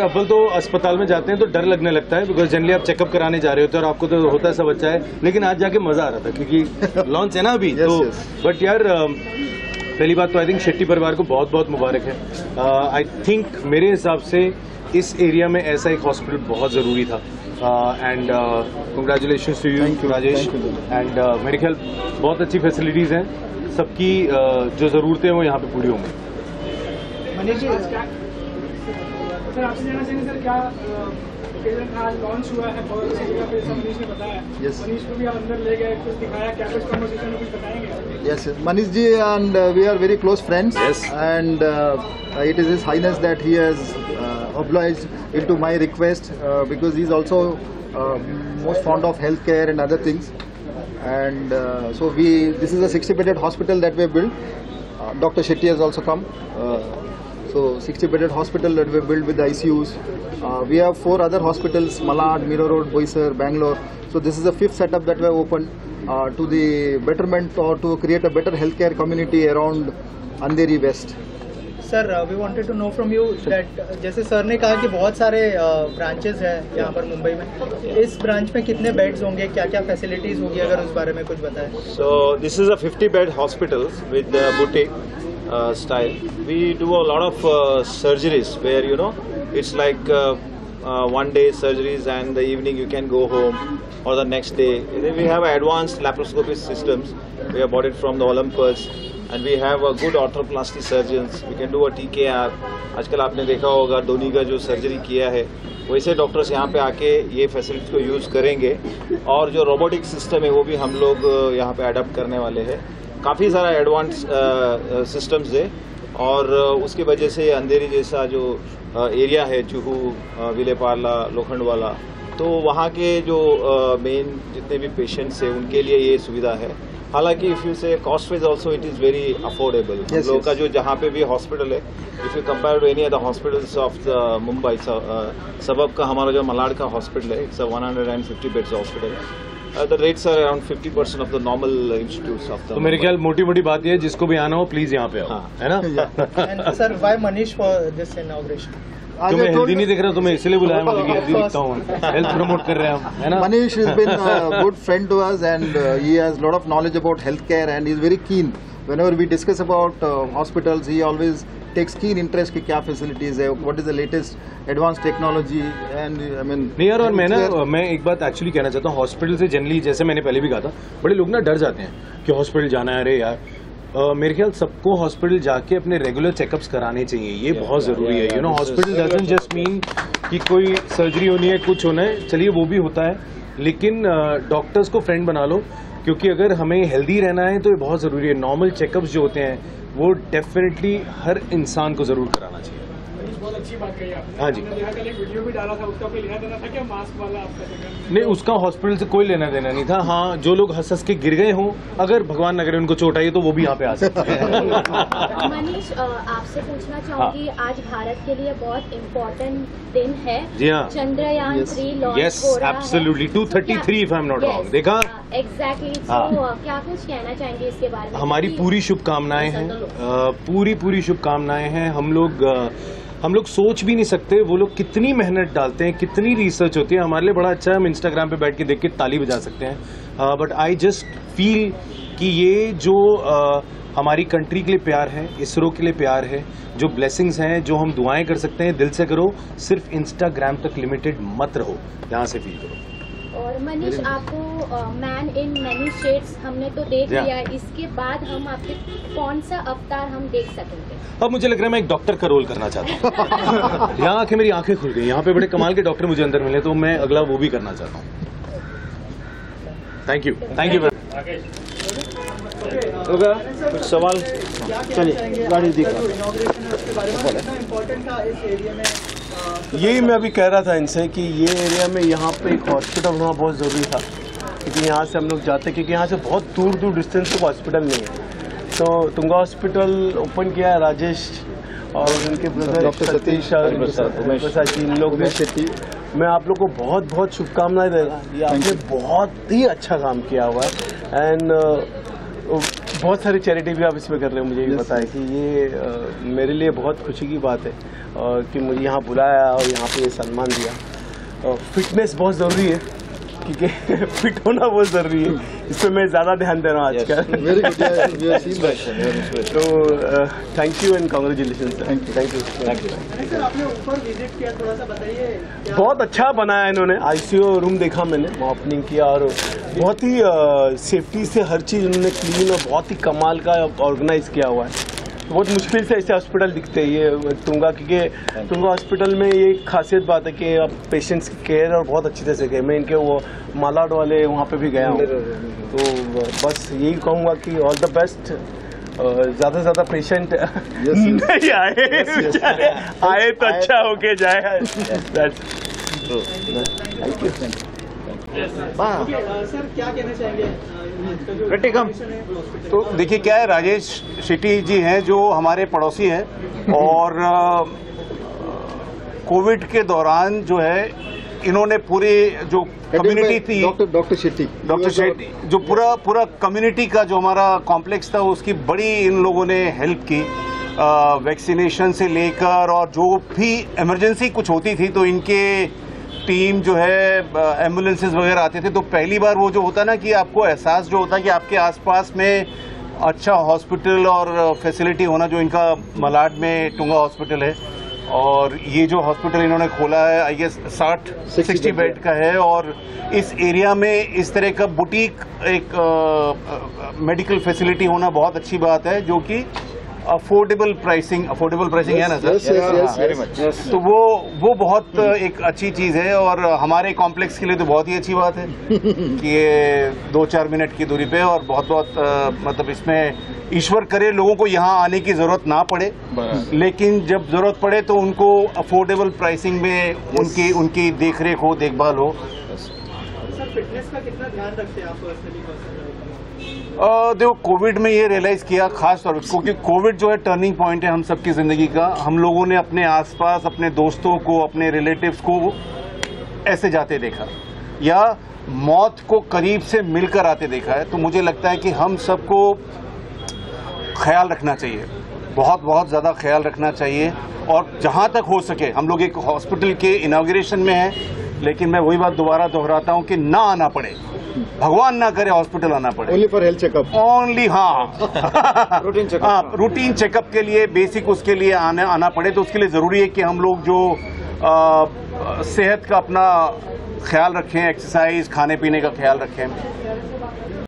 Couple तो अस्पताल में जाते हैं तो डर लगने लगता है, बिकॉज जनरली आप चेकअप कराने जा रहे होते हैं और आपको तो होता है सब अच्छा है, लेकिन आज जाके मजा आ रहा था क्योंकि लॉन्च है ना अभी। तो बट यार पहली बात तो आई थिंक शेट्टी परिवार को बहुत बहुत मुबारक है। आई थिंक मेरे हिसाब से इस एरिया में ऐसा एक हॉस्पिटल बहुत ज़रूरी था, and congratulations to you Rajesh. एंड मेरे ख्याल बहुत अच्छी फैसिलिटीज़ हैं, सबकी जो ज़रूरतें हैं वो यहाँ पे पूरी होंगी। मनीष जी, सर आपसे जानना चाहेंगे सर, क्या लॉन्च हुआ है बहुत अच्छी जगह पे, मनीष ने बताया। मनीष को भी अंदर ले गए, कुछ दिखाया, क्या कुछ कन्वर्सेशन में कुछ बताएंगे? Yes, Manish ji and we are very close friends. Yes. And it is His Highness that he has obliged into my request because he is also most fond of healthcare and other things. And so this is a 60-bedded hospital that we have built. Dr. Shetty has also come. So 60-bedded hospital that we built with the ICUs. We have 4 other hospitals: Malad, Mira Road, Boisar, Bangalore. So this is the 5th setup that we have opened to the betterment or to create a better healthcare community around Andheri West. Sir, we wanted to know from you that जैसे sir ने कहा कि बहुत सारे branches हैं यहाँ पर मुंबई में, इस ब्रांच में कितने बेड्स होंगे, क्या क्या फैसिलिटीज होगी, अगर उस बारे में कुछ बताएं। So this is a 50-bed hospital with the boutique style. We do a lot of surgeries where it's like one day surgeries and the evening you can go home or the next day. We have advanced laparoscopy systems. We have bought it from the Olympus. And we have a good orthoplasty surgeons. We can do a TKR. आजकल आपने देखा होगा धोनी का जो surgery किया है, वैसे doctors यहाँ पे आके ये फैसिलिटी को यूज़ करेंगे। और जो रोबोटिक सिस्टम है वो भी हम लोग यहाँ पे अडॉप्ट करने वाले हैं। काफ़ी सारा एडवांस सिस्टम्स है और उसकी वजह से अंधेरी जैसा जो एरिया है, जुहू, विलेपार्ला, लोखंडवाला, तो वहाँ के जो मेन जितने भी पेशेंट्स हैं उनके लिए ये सुविधा है। हालांकि if you say cost wise also it is very affordable. हम लोग का जो जहाँ पे भी हॉस्पिटल है, if you compare to any other hospitals of the Mumbai, सबब का हमारा जो मलाड का हॉस्पिटल है, it's 150 beds hospital. The rates are around 50% of the normal institutes of the. तो मेरे ख्याल मोटी मोटी बात ये है, जिसको भी आना हो प्लीज यहाँ पे आओ, है ना? Sir, why Manish for this inauguration? तुम्हें हेल्दी नहीं दिख रहा, तुम्हें इसलिए बुलाया मुझे कि हेल्दी दिखता हूँ, हेल्थ प्रमोट कर रहे हैं हम, है ना? Manish has been a good friend to us and he has a lot of knowledge about healthcare and he is very keen. Whenever we discuss about hospitals, he always takes keen interest कि क्या facilities है, what is the latest advanced technology and I mean. नहीं यार, और मैं एक बात actually कहना चाहता हूँ, हॉस्पिटल से जनरली जैसे मैंने पहले भी कहा था, बड़े लोग ना डर जाते हैं कि हॉस्पिटल जाना है। अरे यार, मेरे ख्याल सबको हॉस्पिटल जाके अपने रेगुलर चेकअप्स कराने चाहिए, ये बहुत ज़रूरी है। हॉस्पिटल डजंट जस्ट मीन कि कोई सर्जरी होनी है, कुछ होना है, चलिए वो भी होता है, लेकिन डॉक्टर्स को फ्रेंड बना लो, क्योंकि अगर हमें हेल्दी रहना है तो ये बहुत ज़रूरी है। नॉर्मल चेकअप्स जो होते हैं वो डेफिनेटली हर इंसान को ज़रूर कराना चाहिए। बहुत अच्छी बात कही आपने। हाँ जी। कल एक वीडियो भी डाला था, उसका कोई लेना देना था क्या मास्क वाला आपका जगह? नहीं, उसका हॉस्पिटल से कोई लेना देना नहीं था। हाँ, जो लोग हंस हंस के गिर गए हों, अगर भगवान न करे उनको चोट आई तो वो भी यहाँ पे आ सकते हैं। मनीष, आपसे पूछना चाहूंगी, आज भारत के लिए बहुत इम्पोर्टेंट दिन है। जी हाँ, चंद्रयान 3 लॉन्च हो रहा है। Absolutely 233 if I am not wrong. देखा? एग्जैक्टली। तो क्या कुछ कहना चाहेंगे इसके बारे में? हमारी पूरी शुभकामनाएं हैं, पूरी शुभकामनाएं हैं। हम लोग सोच भी नहीं सकते वो लोग कितनी मेहनत डालते हैं, कितनी रिसर्च होती है। हमारे लिए बड़ा अच्छा है, हम इंस्टाग्राम पे बैठ के देख के ताली बजा सकते हैं, बट आई जस्ट फील कि ये जो हमारी कंट्री के लिए प्यार है, इसरो के लिए प्यार है, जो ब्लेसिंग्स हैं, जो हम दुआएं कर सकते हैं, दिल से करो, सिर्फ इंस्टाग्राम तक लिमिटेड मत रहो, यहाँ से फील करो। और मनीष, आपको मैन इन मैनी शेड्स हमने तो देख लिया, इसके बाद हम आपके कौन सा अवतार हम देख सकेंगे? अब मुझे लग रहा है मैं एक डॉक्टर का रोल करना चाहता हूँ। यहाँ आके मेरी आंखें खुल गई, यहाँ पे बड़े कमाल के डॉक्टर मुझे अंदर मिले, तो मैं अगला वो भी करना चाहता हूँ। थैंक यू होगा कुछ सवाल? चलिए गाड़ी दिखा। यही मैं अभी कह रहा था इनसे कि ये एरिया में यहाँ पे एक हॉस्पिटल होना बहुत ज़रूरी था, क्योंकि यहाँ से हम लोग जाते, क्योंकि यहाँ से बहुत दूर डिस्टेंस तक हॉस्पिटल नहीं है। तो तुंगा हॉस्पिटल ओपन किया है राजेश और उनके ब्रदर सतीश प्रसाद जी, इन लोग ने। मैं आप लोग को बहुत शुभकामनाएं देगा, ये आपने बहुत ही अच्छा काम किया हुआ है। एंड बहुत सारी चैरिटी भी आप इसमें कर रहे हो, मुझे भी पता है कि ये मेरे लिए बहुत खुशी की बात है कि मुझे यहाँ बुलाया और यहाँ पे ये सम्मान दिया। फिटनेस बहुत ज़रूरी है, क्योंकि फिट होना बहुत ज़रूरी है, इस पर मैं ज़्यादा ध्यान दे रहा हूँ आजकल। Very good. Yeah, we have seen that. तो thank you and congratulation sir. Thank you. Sir आपने ऊपर विजिट किया, थोड़ा सा बताइए। बहुत अच्छा बनाया इन्होंने, आईसीयू रूम देखा मैंने, ओपनिंग किया और बहुत ही सेफ्टी से हर चीज़ उन्होंने क्लीन और बहुत ही कमाल का ऑर्गेनाइज किया हुआ है। बहुत मुश्किल से ऐसे हॉस्पिटल दिखते हैं ये टुंगा, क्योंकि टुंगा हॉस्पिटल में ये खासियत बात है कि अब पेशेंट्स की केयर और बहुत अच्छी तरह से गए। मैं इनके वो मालाड वाले वहाँ पे भी गया हूँ, तो बस यही कहूँगा कि ऑल द बेस्ट। ज़्यादा से ज़्यादा पेशेंट नहीं आए तो अच्छा होके जाए। Thank you. सर क्या कहना चाहेंगे? तो देखिए क्या है, राजेश शेट्टी जी हैं जो हमारे पड़ोसी हैं और कोविड के दौरान जो है इन्होंने पूरी जो कम्युनिटी थी, डॉक्टर शेट्टी जो पूरा कम्युनिटी का जो हमारा कॉम्प्लेक्स था उसकी बड़ी इन लोगों ने हेल्प की, वैक्सीनेशन से लेकर, और जो भी इमरजेंसी कुछ होती थी तो इनके टीम जो है एम्बुलेंसेस वगैरह आते थे। तो पहली बार वो जो होता ना कि आपको एहसास जो होता है कि आपके आसपास में अच्छा हॉस्पिटल और फैसिलिटी होना, जो इनका मलाड में टुंगा हॉस्पिटल है, और ये जो हॉस्पिटल इन्होंने खोला है आई गेस 60 बेड का है, और इस एरिया में इस तरह का बुटीक एक मेडिकल फैसिलिटी होना बहुत अच्छी बात है, जो कि अफोर्डेबल प्राइसिंग है ना सर? तो वो बहुत एक अच्छी चीज़ है, और हमारे कॉम्प्लेक्स के लिए तो बहुत ही अच्छी बात है कि ये 2-4 मिनट की दूरी पे, और बहुत मतलब इसमें ईश्वर करे लोगों को यहाँ आने की ज़रूरत ना पड़े, लेकिन जब ज़रूरत पड़े तो उनको अफोर्डेबल प्राइसिंग में उनकी देखरेख हो, देखभाल हो। सर फिटनेस का कितना ध्यान रखते हैं आप पर्सनली? देखो कोविड में ये रियलाइज किया खास तौर पर, क्योंकि कोविड जो है टर्निंग पॉइंट है हम सबकी जिंदगी का। हम लोगों ने अपने आसपास अपने दोस्तों को, अपने रिलेटिव्स को ऐसे जाते देखा या मौत को करीब से मिलकर आते देखा है। तो मुझे लगता है कि हम सबको ख्याल रखना चाहिए, बहुत बहुत ज़्यादा ख्याल रखना चाहिए, और जहाँ तक हो सके हम लोग एक हॉस्पिटल के इनॉग्रेशन में हैं, लेकिन मैं वही बात दोबारा दोहराता हूँ कि ना आना पड़े, भगवान ना करे हॉस्पिटल आना पड़े, only for health checkup, only routine checkup के लिए, बेसिक उसके लिए आना पड़े। तो उसके लिए ज़रूरी है कि हम लोग जो सेहत का अपना ख्याल रखें, एक्सरसाइज, खाने पीने का ख्याल रखें।